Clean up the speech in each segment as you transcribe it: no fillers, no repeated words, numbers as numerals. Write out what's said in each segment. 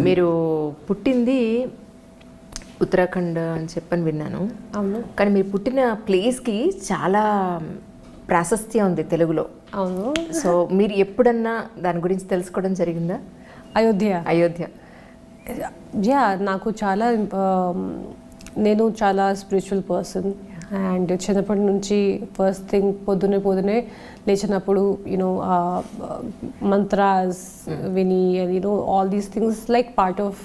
మీరు పుట్టింది ఉత్తరాఖండ్ అని చెప్పని విన్నాను. అవును. కానీ మీరు పుట్టిన ప్లేస్కి చాలా ప్రాశస్త్యం ఉంది తెలుగులో. అవును. సో మీరు ఎప్పుడన్నా దాని గురించి తెలుసుకోవడం జరిగిందా? అయోధ్య యా, నాకు చాలా నేను చాలా స్పిరిచువల్ పర్సన్ అండ్ చిన్నప్పటి నుంచి ఫస్ట్ థింగ్ పొద్దునే లేచినప్పుడు యూనో మంత్రాస్ విని and you know all these things like part of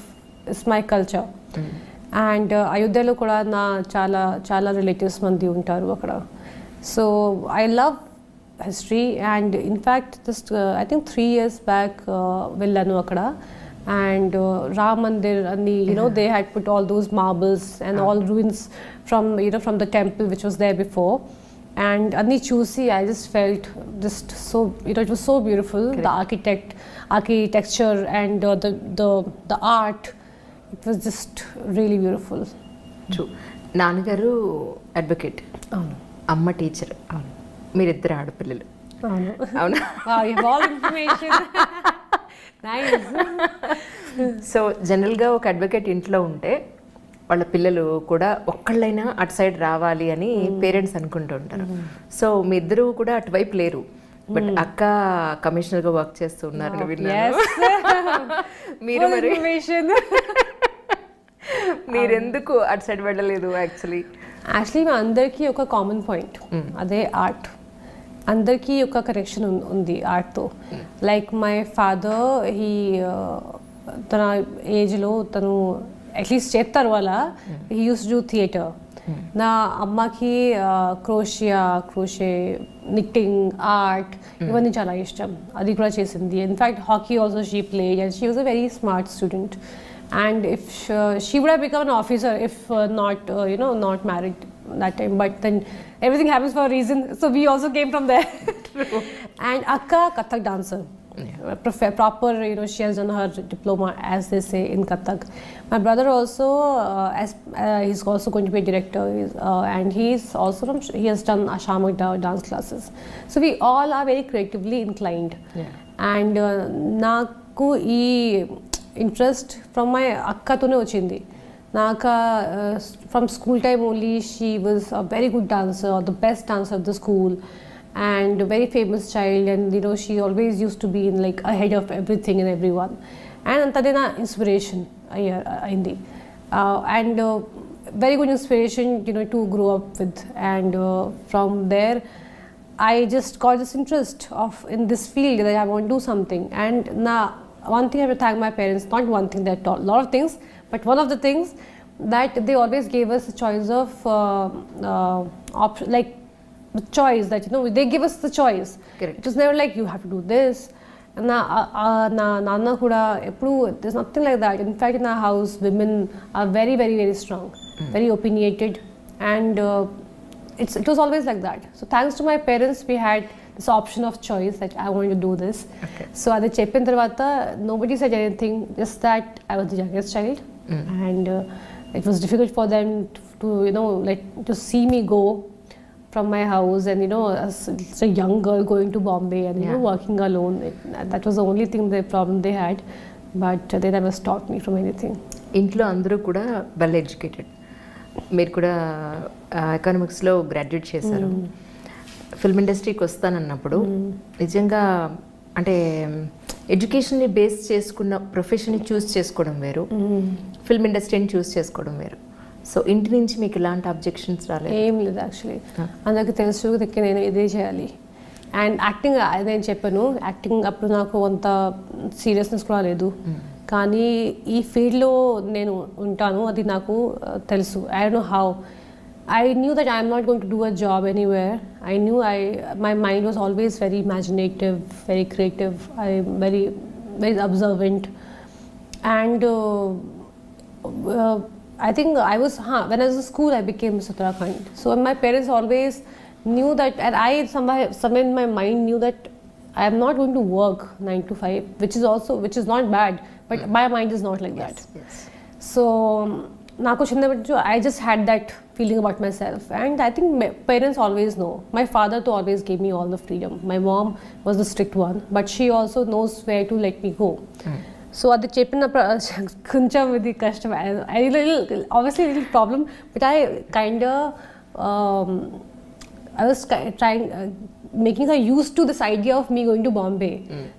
it's my culture. And అయోధ్యలో కూడా నా చాలా రిలేటివ్స్ మంది ఉంటారు అక్కడ. So I love history and in fact just I think 3 years back vellanu akkada and Ram Mandir and they had put all those marbles and all ruins from the temple which was there before, and anni chusi I just felt just so it was so beautiful. Correct. The architecture and the art, it was just really beautiful. True. Nanagaru advocate, amma teacher, మీరిద్దరు ఆడపిల్లలు. అవునా? So జనరల్గా ఒక advocate ఇంట్లో ఉంటే వాళ్ళ పిల్లలు కూడా ఒక్కళ్ళైనా అటు సైడ్ రావాలి అని పేరెంట్స్ అనుకుంటూ ఉంటారు. సో మీ ఇద్దరు కూడా అటువైపు లేరు, బట్ అక్క కమిషనర్గా వర్క్ చేస్తున్నారు విన్నాను. మీరు మరి మీరెందుకు అటు సైడ్ వెళ్ళలేదు? యాక్చువల్లీ మా అందరికీ ఒక కామన్ పాయింట్, అదే ఆర్ట్. అందరికీ ఒక కనెక్షన్ ఉంది ఆర్ట్తో. లైక్ మై ఫాదర్ తన ఏజ్లో తను అట్లీస్ట్ చేస్తారు వాళ్ళ హీ యూస్ డూ థియేటర్. నా అమ్మకి క్రోషే, నిట్టింగ్, ఆర్ట్ ఇవన్నీ చాలా ఇష్టం, అది కూడా చేసింది. In fact hockey also she played and she was a very smart student. And if she would have become an officer if not married that time, but then everything happens for a reason, so we also came from there. True. And akka Kathak dancer, proper, she has done her diploma, as they say, in Kathak. My brother also he's also going to be a director, and he has done Ashamik dance classes. So we all are very creatively inclined. And naku interest from my అక్కతోనే వచ్చింది. నాకు from school time only she was a very good dancer, the best dancer of the school and very famous child, and she always use to be in like ahead of everything and every one. And అంతనే నా inspiration అయింది, and very good inspiration to grow up with. And from there I just got this interest in this field that I want to do something. And one thing I have to thank my parents, not one thing, there are a lot of things, but one of the things that they always gave us a choice of like the choice that they give us the choice. Correct. It was never like you have to do this. Na nana kuda eppudu there's nothing like that. In fact, in our house women are very very very strong, very opinionated, and it was always like that. So thanks to my parents we had this option of choice that I want to do this. Okay. So adi cheppin tarvata nobody said anything, just that I was the youngest child, and it was difficult for them to like to see me go from my house, and as a young girl going to Bombay and working alone. That was the only thing, the problem they had, but they never stopped me from anything. ఇంట్లో అందరూ కూడా well educated. మీరు కూడా ఎకనామిక్స్లో graduate చేశారు. Film ఇండస్ట్రీకి వస్తానన్నప్పుడు నిజంగా అంటే ఎడ్యుకేషన్ని base చేసుకున్న ప్రొఫెషన్ని చూస్ చేసుకోవడం వేరు, ఫిల్మ్ ఇండస్ట్రీని చూస్ చేసుకోవడం వేరు. సో ఇంటి నుంచి మీకు ఇలాంటి అబ్జెక్షన్స్ రాలేదు? ఏం లేదు యాక్చువల్లీ. అందరికి తెలుసు నేను ఇదే చేయాలి. అండ్ యాక్టింగ్ నేను చెప్పాను, యాక్టింగ్ అప్పుడు నాకు అంత సీరియస్నెస్ కూడా లేదు, కానీ ఈ ఫీల్డ్లో నేను ఉంటాను అది నాకు తెలుసు. I don't know how. I knew that I am not going to do a job anywhere. I knew my mind was always very imaginative, very creative. I am very very observant, and I think when I was in school I became Miss Uttarakhand. So my parents always knew that, and I somewhere in my mind knew that I am not going to work 9 to 5, which is not bad, but my mind is not like that. Yes. So నాకు చిన్నప్పుడు I just had that feeling about myself, and I think my parents always know. My father too always gave me all the freedom. My mom was the strict one, but she also knows where to let me go. So అది చెప్పిన కొంచెం ఇది కష్టం. I obviously little problem, but I kind of I was trying making her used to this idea of me going to Bombay.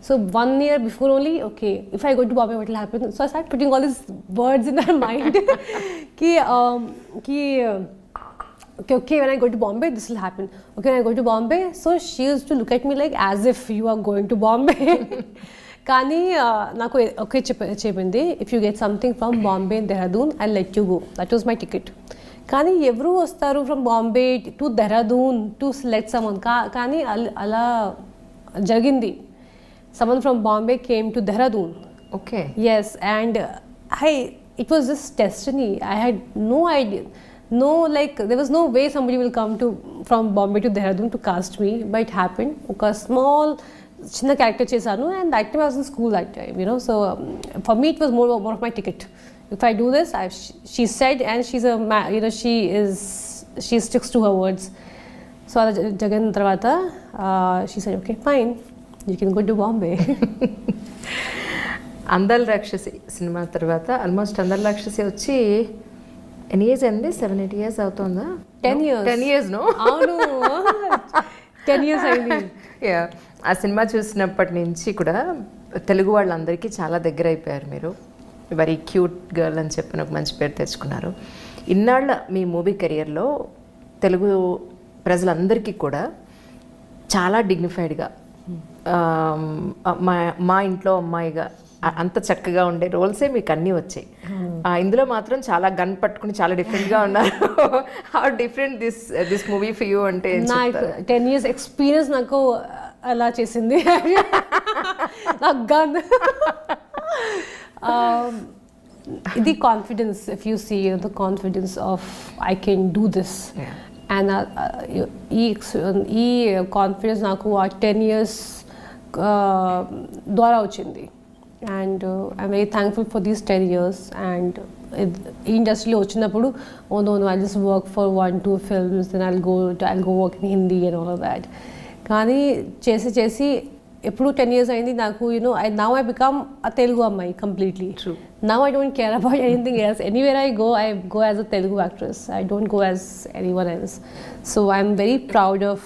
So 1 year before only, okay, if I go to Bombay, what will happen? So I started putting all these words in her mind. Okay, when I go to Bombay, this will happen. Okay, when I go to Bombay, so she used to look at me like as if you are going to Bombay. కానీ నాకు okay చెప్పింది, if you get something from Bombay Dehradun I let you go, that was my ticket. కానీ ఎవరు వస్తారు from Bombay to Dehradun to select someone, కానీ అలా జరిగింది. Someone from Bombay came to Dehradun. Okay. Yes, and it was just destiny. I had no idea, there was no way somebody will come from Bombay to Dehradun to cast me, but it happened. Oka small చిన్న character చేశాను, and that time I was in school that time, so for me it was more of my ticket. If I do this, she said, and she's she sticks to her words. So jagan tarvata she said, okay fine, you can go to Bombay. Andala రాక్షసి cinema తర్వాత almost Andala రాక్షసి వచ్చి ఎన్ని years అండి? 7-8 years అవుతుందా? 10 years no? అవును, 10 years అయింది. Yeah, ఆ సినిమా చూసినప్పటి నుంచి కూడా తెలుగు వాళ్ళందరికీ చాలా దగ్గర అయిపోయారు మీరు. వెరీ క్యూట్ గర్ల్ అని చెప్పిన ఒక మంచి పేరు తెచ్చుకున్నారు. ఇన్నాళ్ళ మీ మూవీ కెరియర్లో తెలుగు ప్రజలందరికీ కూడా చాలా డిగ్నిఫైడ్గా మా ఇంట్లో అమ్మాయిగా అంత చక్కగా ఉండే రోల్సే మీకు అన్నీ వచ్చాయి. ఇందులో మాత్రం చాలా గన్ పట్టుకుని చాలా డిఫరెంట్గా ఉన్నారు. How different this movie for you అంటే? నాకు 10 years ఎక్స్పీరియన్స్ నాకు అలా చేసింది. నాకు గన్ ఇది confidence, if you see the confidence of I can do this, and ఈ కాన్ఫిడెన్స్ నాకు ఆ 10 years ద్వారా వచ్చింది. And I'm very thankful for these 10 years. And ఈ ఇండస్ట్రీలో వచ్చినప్పుడు no I just work for 1-2 films, then I'll go work in Hindi and all of that. కానీ చేసి ఎప్పుడు 10 years అయింది నాకు, now I become a Telugu అమ్మాయి completely. Now I don't care about anything else. Anywhere I go as a Telugu actress. I don't go as anyone else. So I'm very proud of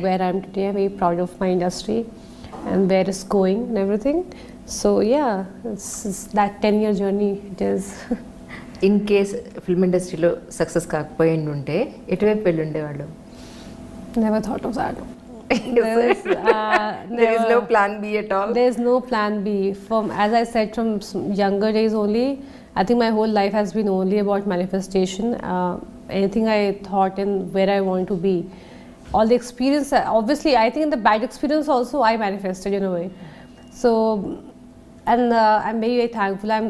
where I'm today. I'm very proud of my industry and where it's going and everything. So yeah, it's that 10-year journey it is. In case film industry lo success kaakpoyindi unte etuvepu velli undevallu? Never thought of that. There is no plan B at all? There is no plan B. As I said, from younger days only, I think my whole life has been only about manifestation. Anything I thought and where I want to be, all the experience, obviously I think in the bad experience also I manifested in a way. So and I'm very, very thankful. I'm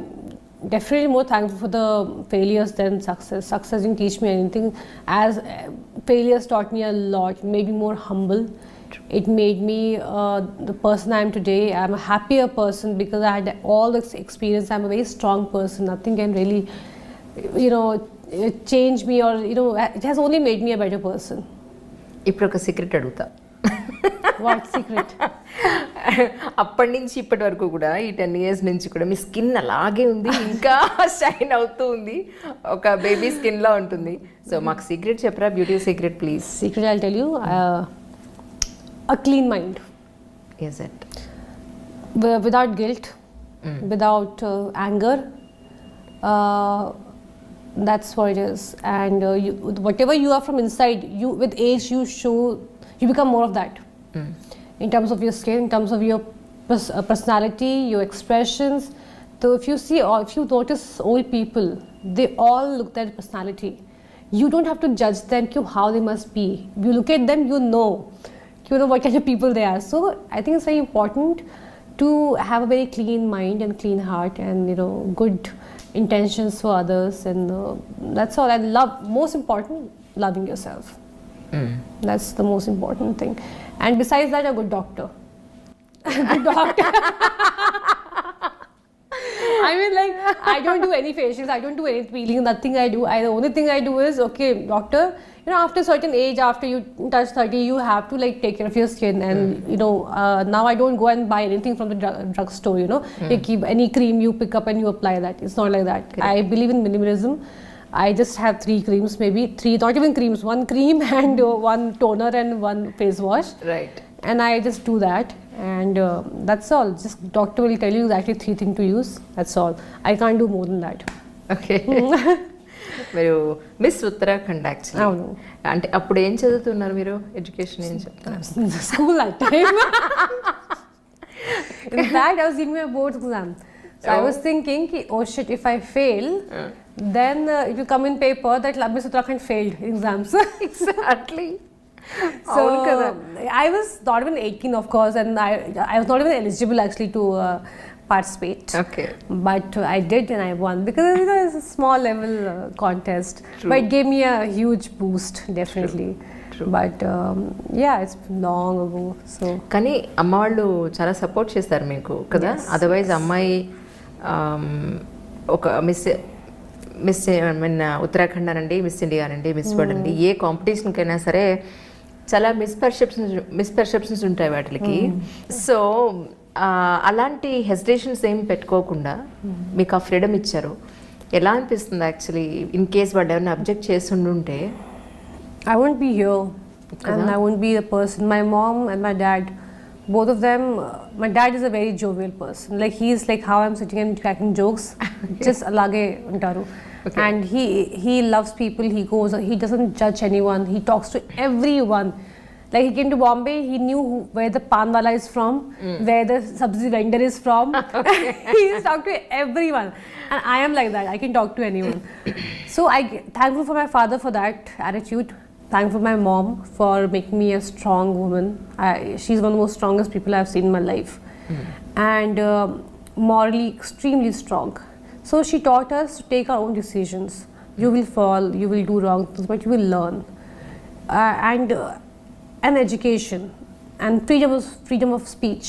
definitely more thankful for the failures than success. Success didn't teach me anything, as failures taught me a lot. It made me more humble. It made me the person I am today. I'm a happier person because I had all this experience. I'm a very strong person. Nothing can really change me, or it has only made me a better person. ఇప్పుడు ఒక secret అడుగుతా. What secret? అప్పటి నుంచి ఇప్పటి వరకు కూడా ఈ 10 years నుంచి కూడా మీ స్కిన్ అలాగే ఉంది, ఇంకా షైన్ అవుతూ ఉంది, ఒక బేబీ స్కిన్లో ఉంటుంది. సో మాకు సీక్రెట్ చెప్పరా, beauty secret please. Secret I'll tell you, a clean mind. Is it? Without guilt, without anger. That's what it is. And whatever you are from inside, with age you become more of that. In terms of your skin, in terms of your personality, your expressions. So if you notice old people, they all look at personality. You don't have to judge them how they must be. If you look at them, you know what kind of people they are. So I think it's very important to have a very clean mind and clean heart, and good intentions for others, and that's all. I love, most important, loving yourself. That's the most important thing. And besides that, a good doctor. Good doctor. I mean, like, I don't do any facials, I don't do any peeling, nothing I do. The only thing I do is, okay, doctor, you know, after a certain age, after you touch 30, you have to like take care of your skin. And you know, now I don't go and buy anything from the drugstore, you know. You keep any cream you pick up and you apply that. It's not like that. Correct. I believe in minimalism. I just have 3 creams, maybe 3, not even creams, 1 cream and 1 toner and 1 face wash. Right. And I just do that, and that's all. Just doctor will tell you exactly 3 things to use. That's all. I can't do more than that. Okay. మీరు miss Uttarakhand actually. అవును. అంటే అప్పుడు ఏం చదువుతున్నారు మీరు? Education ఏం చెప్తున్నారు? School that time. In fact, I was giving my board exam. So I was thinking, oh shit, if I fail, then it will come in paper that Miss Uttarakhand failed exams. Exactly. So I was not even 18, of course, and I was not even eligible actually to participate. Okay. But I did, and I won because you know, it's a small level contest. True. But it gave me a huge boost, definitely. True. But yeah, it's long ago. So కానీ అమ్మ వాళ్ళు చాలా support చేస్తారు మీకు కదా. Otherwise అమ్మాయి ఒక miss I mean Uttarakhand అనండి, మిస్ ఇండియా అనండి, మిస్ వరల్డ్ అండి, ఏ కాంపిటీషన్కైనా సరే చాలా మిస్పర్సెప్షన్స్ ఉంటాయి వాటికి. సో అలాంటి హెసిటేషన్స్ ఏం పెట్టుకోకుండా మీకు ఆ ఫ్రీడమ్ ఇచ్చారు. ఎలా అనిపిస్తుంది యాక్చువల్లీ ఇన్ కేస్ వాళ్ళు ఎవరైనా అబ్జెక్ట్ చేస్తుంటే? I won't be here, and I won't be the person. My mom and my dad, both of them, my dad is a very jovial person. Like he's like how I'm sitting and cracking jokes. Just alage untaru. And he loves people. He doesn't judge anyone. He talks to everyone. Like he came to Bombay, he knew where the pan wala is from, where the sabzi vendor is from. He just talked to everyone. And I am like that. I can talk to anyone. So thankful for my father for that attitude. Thankful for my mom for making me a strong woman. She's one of the most strongest people I've seen in my life. And morally extremely strong. So she taught us to take our own decisions. You will fall, you will do wrong things, but you will learn. And education and freedom of speech.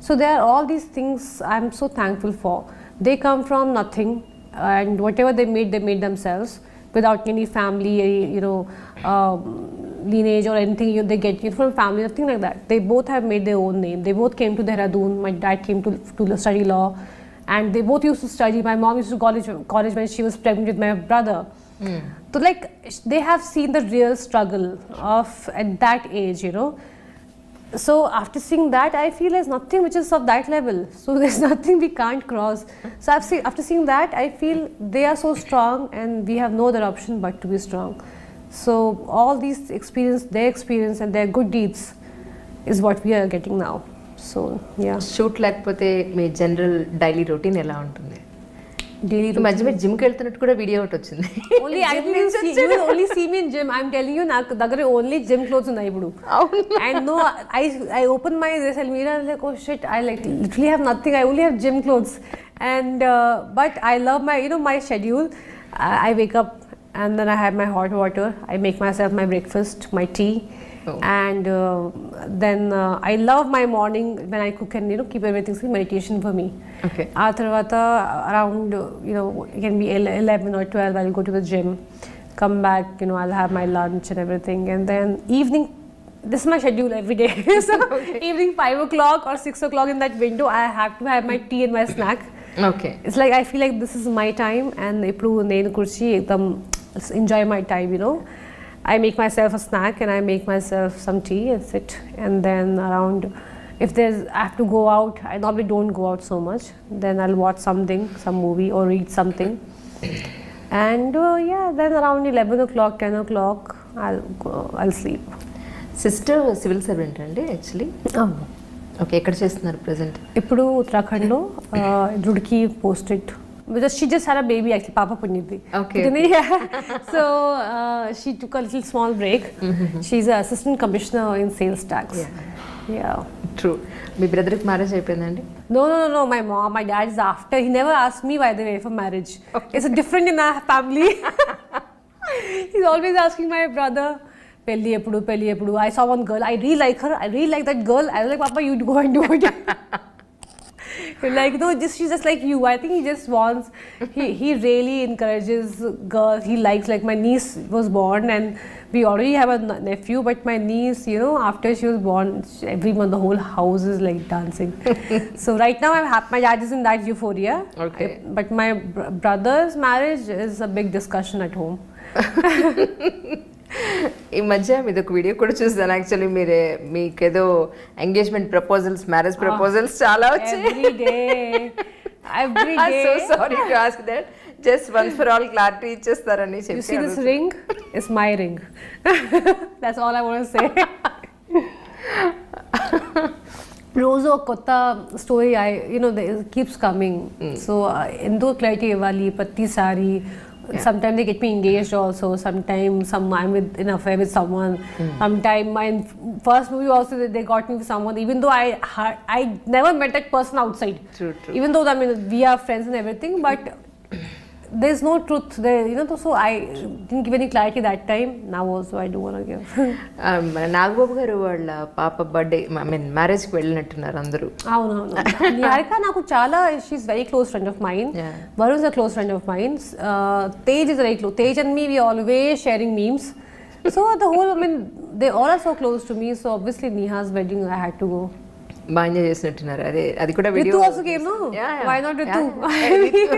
So there are all these things I'm so thankful for. They come from nothing, and whatever they made themselves without any family, you know, lineage or anything. They get it from family, nothing like that. They both have made their own name. They both came to Dehradun. My dad came to study law, and they both used to study. My mom used to college when she was pregnant with my brother. So like they have seen the real struggle of at that age, you know. So after seeing that, I feel there's nothing which is of that level. So there's nothing we can't cross. So after seeing that, I feel they are so strong, and we have no other option but to be strong. So all these their experience and their good deeds is what we are getting now. So yeah. Shoot లేకపోతే మీ general daily routine ఎలా ఉంటుంది? Daily మధ్య మీద జిమ్కి వెళ్తున్నట్టు కూడా video ఒకటి వచ్చింది. Only I you will only see me in gym. I'm telling you, నాకు దగ్గర only gym clothes ఉన్నాయి ఇప్పుడు. And no, I open my mirror and like, oh shit, I like literally have nothing. I only have gym clothes. And but I love my schedule. I wake up and then I have my hot water. I make myself my breakfast, my tea. And then I love my morning when I cook and keep everything meditation for me. Okay. Tarvata around it can be 11 or 12 I'll go to the gym, come back, I'll have my lunch and everything, and then evening, this is my schedule every day. So evening 5 o'clock or 6 o'clock, in that window I have to have my tea and my snack. Okay. It's like I feel like this is my time, and ippudu nenu kurchi ekdam enjoy my time, I make myself a snack and I make myself some tea and sit. And then around, if I have to go out, I normally don't go out so much. Then I'll watch something, some movie or read something. And then around 11 o'clock, 10 o'clock, I'll sleep. Sister civil servant అండి actually? Okay. ఎక్కడ చేస్తున్నారు present? ఇప్పుడు ఉత్తరాఖండ్లో రుడ్కి posted. Because she just had a baby actually, Papa Punyati. Okay. So she took a little small break. She's an assistant commissioner in sales tax. Yeah. True. మీ బ్రదర్కి marriage అయిపోయిందండి? No. My dad is after. He never asked me by the way for marriage. Okay. It's different in our family. He's always asking my brother, Pelli eppudu. I saw one girl. I really like her. I really like that girl. I was like, Papa, you go and do it. Like no, she's just like you. I think he just wants. He really encourages girls. He likes, like, my niece was born and we already have a nephew, but my niece, you know, after she was born, every month the whole house is like dancing. So right now my dad is in that euphoria. Okay. But my brother's marriage is a big discussion at home. ఈ మధ్య మీద ఒక video కూడా చూసాను actually మీకేదో engagement proposals marriage proposals చాలా వచ్చాయి. Every day. So sorry to ask that. Just once for all clarity ఇచ్చేస్తారని చెప్పి. You see this ring? It's my ring. That's all I want to say. రోజు ఒక కొత్త story it keeps coming. So ఎంతో clarity ఇవ్వాలి ప్రతిసారి. Sometimes they get me engaged also. Sometimes I'm in an affair with someone. Sometimes my first movie also they got me with someone. Even though I never met that person outside. True. Even though we are friends and everything, but there's no truth there. So I didn't give any clarity that time. Now also I don't want to give. మన నాగబాబు గారు వాళ్ళ పాప birthday మ్యారేజ్కి వెళ్ళినట్టున్నారు అందరూ. అవునవును. నిహారిక నాకు చాలా, she's very close friend of mine. Varun is a close friend of mine. Tej is very close. Tej and me we always sharing memes. So the whole, they all are so close to me. So obviously Neha's wedding I had to go. బాగా enjoy చేసినట్టున్నారు. అది కూడా video Ritu also came, no? Why not Ritu?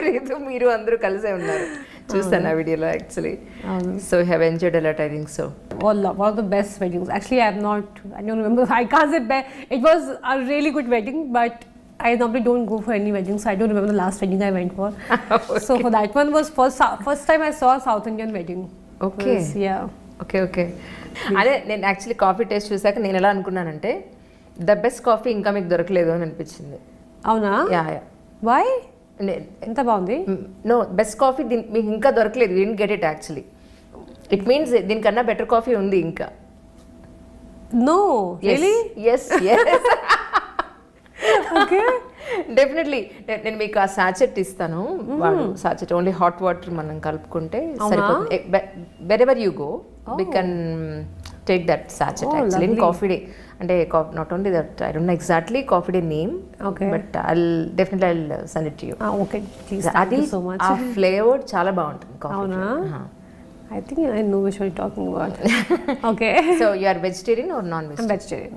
Ritu మీరు అందరూ కలిసే ఉన్నారు. చూస్తాను ఆ వీడియోలో actually. So have enjoyed a lot, I think so. One of the best weddings. Actually, I don't remember. I can't say it was a really good wedding, but I normally don't go for any weddings. So I don't remember the last wedding I went for. Okay. So for that one was first time I saw a South Indian wedding. Okay. Okay. అదే నేను actually coffee taste చూసాక నేను ఎలా అనుకున్నానంటే the best coffee ఇంకా మీకు దొరకలేదు అని అనిపించింది. అవునా? యా. వై? ఎంత బాగుంది. నో, బెస్ట్ కాఫీ మీకు ఇంకా దొరకలేదు. You didn't get it actually. It means దీనికన్నా బెటర్ కాఫీ ఉంది ఇంకా. No really? yes okay. Definitely నేను మీకు ఆ సాచెట్ ఇస్తాను. వాడు సాచెట్ ఓన్లీ హాట్ వాటర్ మనం కలుపుకుంటే సరిపోతుంది. Wherever you go we can take that sachet actually in coffee day. అంటే not only that, I don't know exactly coffee day name, but I send it to you. Okay, అది ఆ flavour చాలా బాగుంటుంది coffee. అవునా? I think I know which one you're talking about. Okay. So you are vegetarian or non-vegetarian? I'm vegetarian.